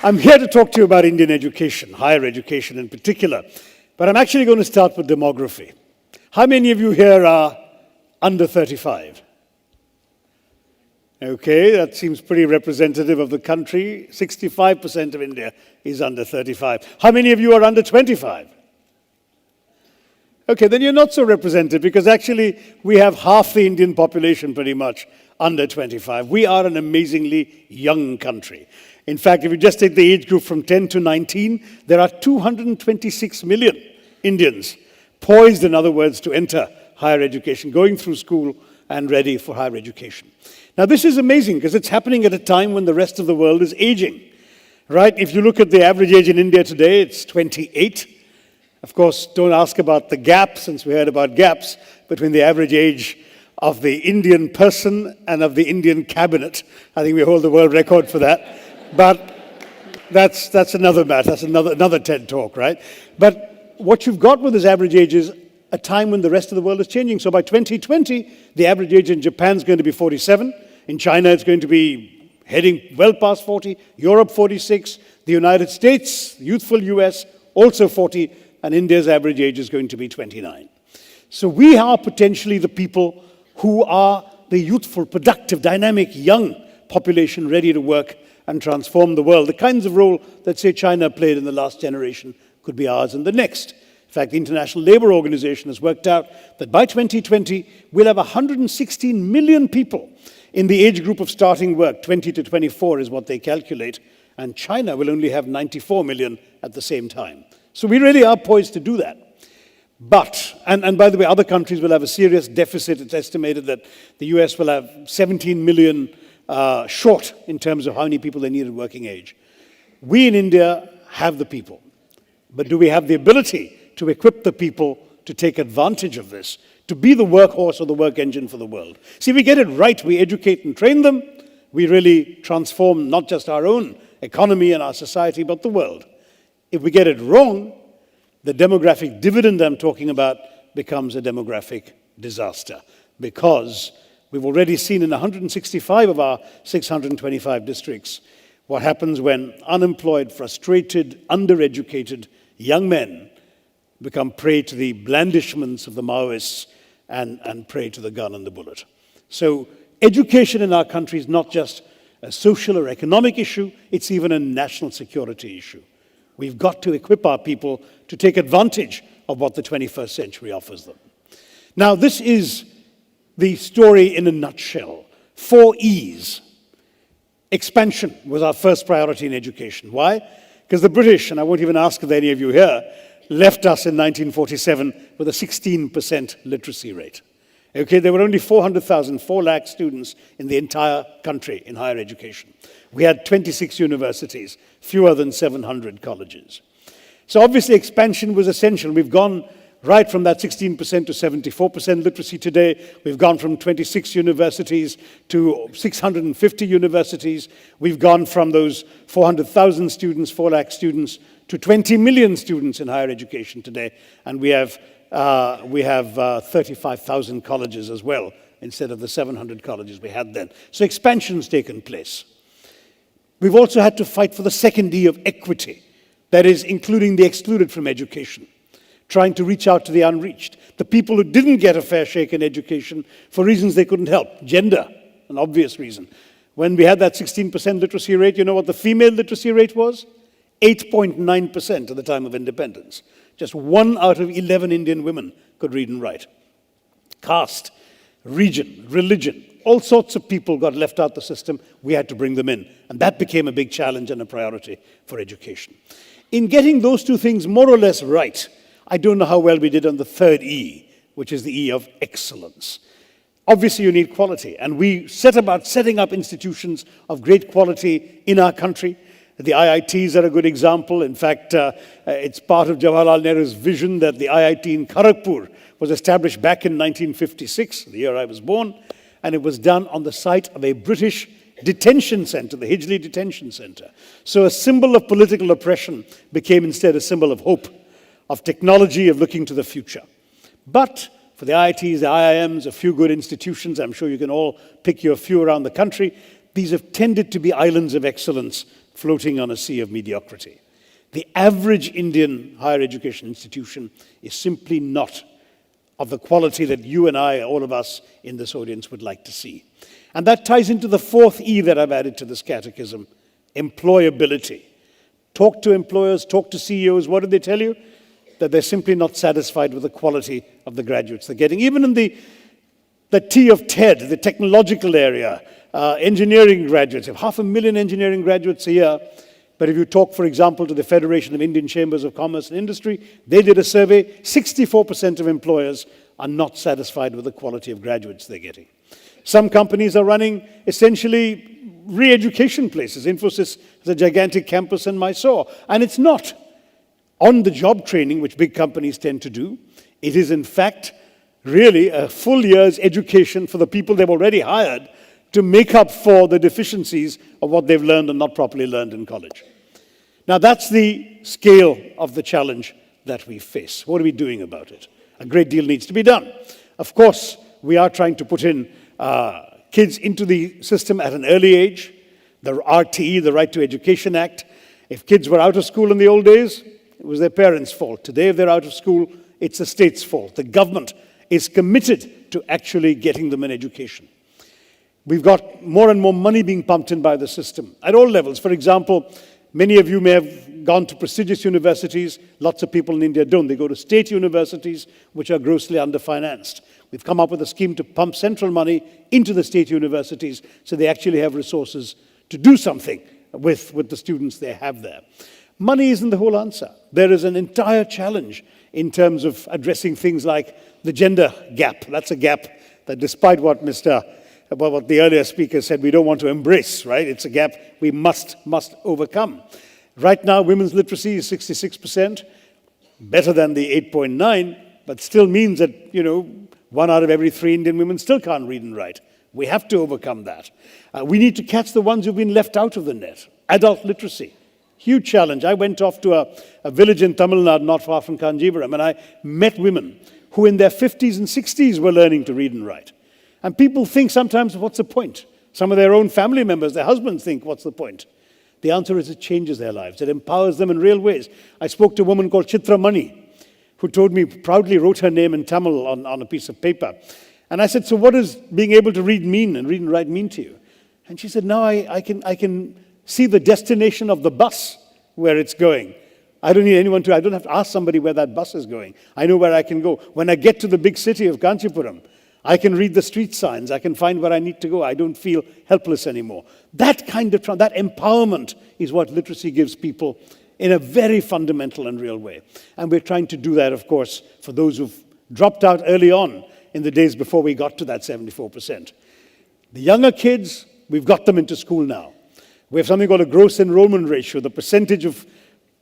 I'm here to talk to you about Indian education, higher education in particular. But I'm actually going to start with demography. How many of you here are under 35? Okay, that seems pretty representative of the country. 65% of India is under 35. How many of you are under 25? Okay, then you're not so representative because actually we have half the Indian population pretty much under 25. We are an amazingly young country. In fact, if you just take the age group from 10 to 19, there are 226 million Indians poised, in other words, to enter higher education, going through school and ready for higher education. Now, this is amazing because it's happening at a time when the rest of the world is aging, right? If you look at the average age in India today, it's 28. Of course, don't ask about the gap, since we heard about gaps between the average age of the Indian person and of the Indian cabinet. I think we hold the world record for that. But that's another matter. That's another TED talk, right? But what you've got with this average age is a time when the rest of the world is changing. So by 2020, the average age in Japan is going to be 47. In China, it's going to be heading well past 40. Europe, 46. The United States, youthful US, also 40. And India's average age is going to be 29. So we are potentially the people who are the youthful, productive, dynamic, young population ready to work and transform the world. The kinds of role that, say, China played in the last generation could be ours in the next. In fact, the International Labour Organization has worked out that by 2020, we'll have 116 million people in the age group of starting work. 20 to 24 is what they calculate. And China will only have 94 million at the same time. So we really are poised to do that. But, and by the way, other countries will have a serious deficit. It's estimated that the US will have 17 million short in terms of how many people they need at working age. We in India have the people. But do we have the ability to equip the people to take advantage of this, to be the workhorse or the work engine for the world? See, if we get it right, we educate and train them, we really transform not just our own economy and our society, but the world. If we get it wrong, the demographic dividend I'm talking about becomes a demographic disaster, because we've already seen in 165 of our 625 districts what happens when unemployed, frustrated, undereducated young men become prey to the blandishments of the Maoists and prey to the gun and the bullet. So education in our country is not just a social or economic issue, it's even a national security issue. We've got to equip our people to take advantage of what the 21st century offers them. Now, this is the story in a nutshell. 4 E's. Expansion was our first priority in education. Why? Because the British, and I won't even ask if any of you here, left us in 1947 with a 16% literacy rate. Okay, there were only 400,000, 4 lakh students in the entire country in higher education. We had 26 universities, fewer than 700 colleges. So obviously expansion was essential. We've gone right from that 16% to 74% literacy today. We've gone from 26 universities to 650 universities. We've gone from those 400,000 students, 4 lakh students, to 20 million students in higher education today. And we have 35,000 colleges as well, instead of the 700 colleges we had then. So expansion's taken place. We've also had to fight for the second E of equity, that is, including the excluded from education, trying to reach out to the unreached, the people who didn't get a fair shake in education for reasons they couldn't help. Gender, an obvious reason. When we had that 16% literacy rate, you know what the female literacy rate was? 8.9% at the time of independence. Just 1 out of 11 Indian women could read and write. Caste, region, religion, all sorts of people got left out the system. We had to bring them in. And that became a big challenge and a priority for education. In getting those 2 things more or less right, I don't know how well we did on the third E, which is the E of excellence. Obviously, you need quality. And we set about setting up institutions of great quality in our country. The IITs are a good example. In fact, it's part of Jawaharlal Nehru's vision that the IIT in Kharagpur was established back in 1956, the year I was born, and it was done on the site of a British detention center, the Hijli Detention Center. So a symbol of political oppression became instead a symbol of hope, of technology, of looking to the future. But for the IITs, the IIMs, a few good institutions, I'm sure you can all pick your few around the country, these have tended to be islands of excellence floating on a sea of mediocrity. The average Indian higher education institution is simply not of the quality that you and I, all of us in this audience, would like to see. And that ties into the fourth E that I've added to this catechism, employability. Talk to employers, talk to CEOs. What do they tell you? That they're simply not satisfied with the quality of the graduates they're getting. Even in the T of TED, the technological area, engineering graduates, have 500,000 engineering graduates a year. But if you talk, for example, to the Federation of Indian Chambers of Commerce and Industry, they did a survey, 64% of employers are not satisfied with the quality of graduates they're getting. Some companies are running essentially re-education places. Infosys has a gigantic campus in Mysore, and it's not on-the-job training, which big companies tend to do. It is, in fact, really a full year's education for the people they've already hired to make up for the deficiencies of what they've learned and not properly learned in college. Now, that's the scale of the challenge that we face. What are we doing about it? A great deal needs to be done. Of course, we are trying to put in kids into the system at an early age. The RTE, the Right to Education Act. If kids were out of school in the old days, it was their parents' fault. Today, if they're out of school, it's the state's fault. The government is committed to actually getting them an education. We've got more and more money being pumped in by the system at all levels. For example, many of you may have gone to prestigious universities. Lots of people in India don't. They go to state universities, which are grossly underfinanced. We've come up with a scheme to pump central money into the state universities so they actually have resources to do something with the students they have there. Money isn't the whole answer. There is an entire challenge in terms of addressing things like the gender gap. That's a gap that, despite what the earlier speaker said, we don't want to embrace, right? It's a gap we must overcome. Right now, women's literacy is 66%, better than the 8.9, but still means that, 1 out of every 3 Indian women still can't read and write. We have to overcome that. We need to catch the ones who've been left out of the net. Adult literacy, huge challenge. I went off to a village in Tamil Nadu, not far from Kanjivaram, and I met women who in their 50s and 60s were learning to read and write. And people think sometimes, what's the point? Some of their own family members, their husbands think, what's the point? The answer is it changes their lives. It empowers them in real ways. I spoke to a woman called Chitra Mani, who told me, proudly wrote her name in Tamil on a piece of paper. And I said, so what does being able to read and write mean to you? And she said, now I can see the destination of the bus, where it's going. I don't have to ask somebody where that bus is going. I know where I can go. When I get to the big city of Kanchipuram, I can read the street signs. I can find where I need to go. I don't feel helpless anymore. That kind of that empowerment is what literacy gives people in a very fundamental and real way. And we're trying to do that, of course, for those who've dropped out early on in the days before we got to that 74%. The younger kids, we've got them into school now. We have something called a gross enrollment ratio, the percentage of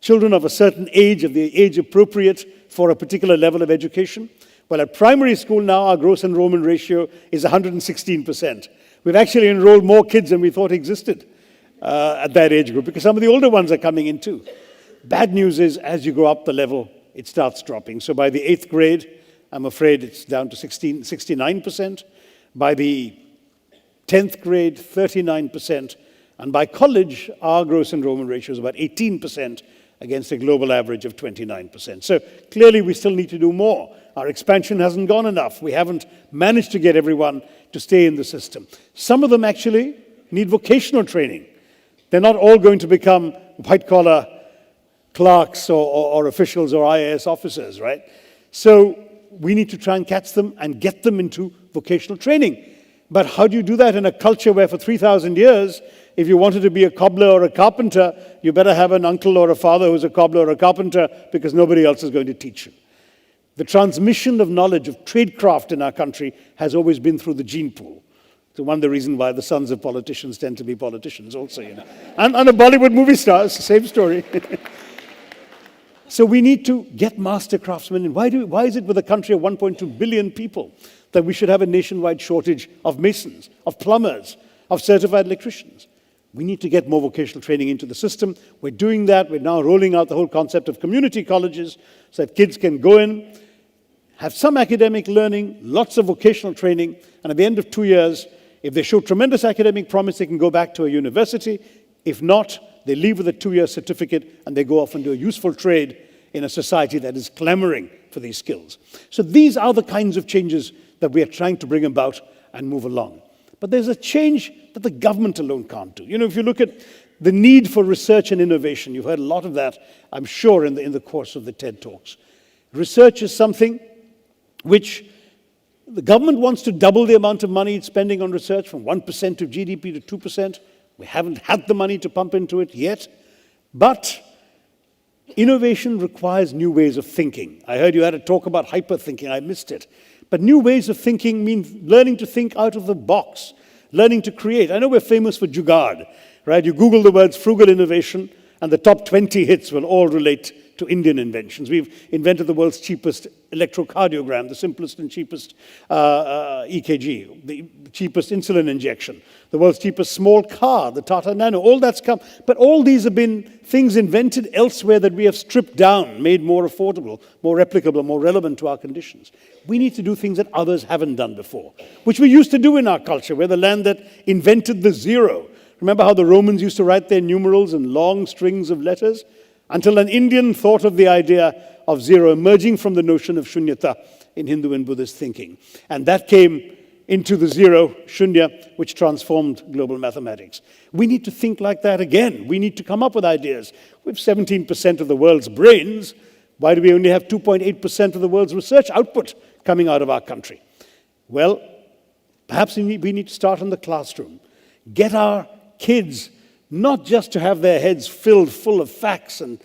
children of a certain age, of the age appropriate for a particular level of education. Well, at primary school now, our gross enrollment ratio is 116%. We've actually enrolled more kids than we thought existed at that age group, because some of the older ones are coming in too. Bad news is, as you go up the level, it starts dropping. So by the 8th grade, I'm afraid it's down to 69%. By the 10th grade, 39%. And by college, our gross enrollment ratio is about 18% against a global average of 29%. So clearly, we still need to do more. Our expansion hasn't gone enough. We haven't managed to get everyone to stay in the system. Some of them actually need vocational training. They're not all going to become white-collar clerks or officials or IAS officers, right? So we need to try and catch them and get them into vocational training. But how do you do that in a culture where for 3,000 years, if you wanted to be a cobbler or a carpenter, you better have an uncle or a father who's a cobbler or a carpenter, because nobody else is going to teach you. The transmission of knowledge of tradecraft in our country has always been through the gene pool. So one of the reasons why the sons of politicians tend to be politicians also, And a Bollywood movie stars, same story. So we need to get master craftsmen in. Why is it with a country of 1.2 billion people that we should have a nationwide shortage of masons, of plumbers, of certified electricians? We need to get more vocational training into the system. We're doing that. We're now rolling out the whole concept of community colleges so that kids can go in, have some academic learning, lots of vocational training, and at the end of 2 years, if they show tremendous academic promise, they can go back to a university. If not, they leave with a 2-year certificate, and they go off and do a useful trade in a society that is clamoring for these skills. So these are the kinds of changes that we are trying to bring about and move along. But there's a change that the government alone can't do. If you look at the need for research and innovation, you've heard a lot of that, I'm sure, in the course of the TED Talks. Research is something which the government wants to double the amount of money it's spending on research from 1% of GDP to 2%. We haven't had the money to pump into it yet. But innovation requires new ways of thinking. I heard you had a talk about hyper-thinking. I missed it. But new ways of thinking means learning to think out of the box, learning to create. I know we're famous for jugaad, right? You Google the words frugal innovation, and the top 20 hits will all relate to Indian inventions. We've invented the world's cheapest electrocardiogram, the simplest and cheapest EKG, the cheapest insulin injection, the world's cheapest small car, the Tata Nano, all that's come. But all these have been things invented elsewhere that we have stripped down, made more affordable, more replicable, more relevant to our conditions. We need to do things that others haven't done before, which we used to do in our culture. We're the land that invented the zero. Remember how the Romans used to write their numerals in long strings of letters? Until an Indian thought of the idea of zero, emerging from the notion of shunyata in Hindu and Buddhist thinking. And that came into the zero, shunya, which transformed global mathematics. We need to think like that again. We need to come up with ideas. We have 17% of the world's brains. Why do we only have 2.8% of the world's research output coming out of our country? Well, perhaps we need to start in the classroom. Get our kids not just to have their heads filled full of facts and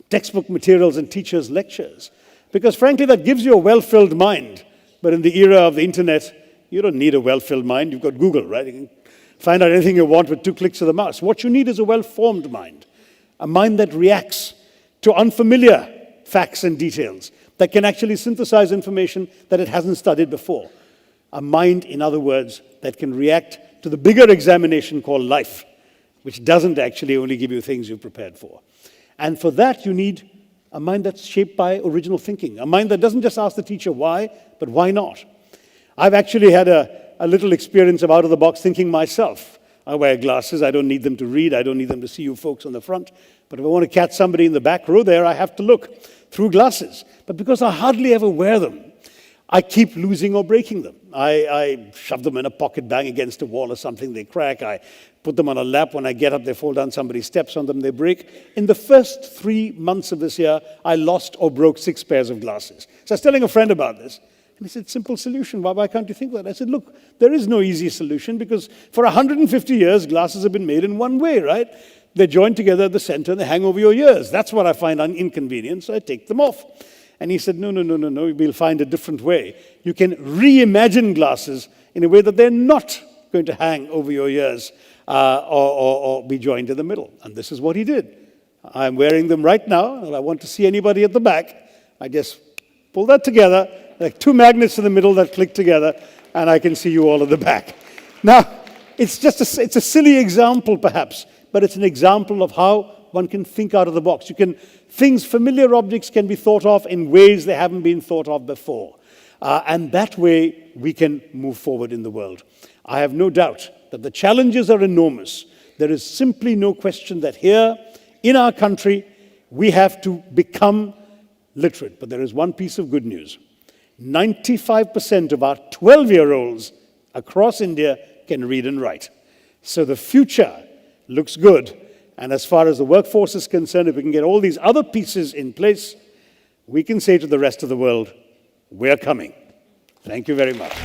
textbook materials and teachers' lectures, because frankly that gives you a well-filled mind. But in the era of the internet, you don't need a well-filled mind. You've got Google, right? You can find out anything you want with 2 clicks of the mouse. What you need is a well-formed mind, a mind that reacts to unfamiliar facts and details, that can actually synthesize information that it hasn't studied before. A mind, in other words, that can react to the bigger examination called life, which doesn't actually only give you things you've prepared for. And for that, you need a mind that's shaped by original thinking, a mind that doesn't just ask the teacher why, but why not. I've actually had a little experience of out-of-the-box thinking myself. I wear glasses. I don't need them to read. I don't need them to see you folks on the front. But if I want to catch somebody in the back row there, I have to look through glasses. But because I hardly ever wear them, I keep losing or breaking them. I shove them in a pocket, bang against a wall or something, they crack. I put them on a lap. When I get up, they fall down. Somebody steps on them, they break. In the first 3 months of this year, I lost or broke 6 pairs of glasses. So I was telling a friend about this. And he said, simple solution. Why can't you think of that? I said, look, there is no easy solution because for 150 years, glasses have been made in one way, right? They're joined together at the center and they hang over your ears. That's what I find inconvenient, so I take them off. And he said, no, we'll find a different way. You can reimagine glasses in a way that they're not going to hang over your ears or be joined in the middle. And this is what he did. I'm wearing them right now, and I want to see anybody at the back. I just pull that together, like 2 magnets in the middle that click together, and I can see you all at the back. Now, it's a silly example, perhaps, but it's an example of how one can think out of the box. Familiar objects can be thought of in ways they haven't been thought of before. And that way, we can move forward in the world. I have no doubt that the challenges are enormous. There is simply no question that here, in our country, we have to become literate. But there is one piece of good news. 95% of our 12-year-olds across India can read and write. So the future looks good. And as far as the workforce is concerned, if we can get all these other pieces in place, we can say to the rest of the world, we're coming. Thank you very much.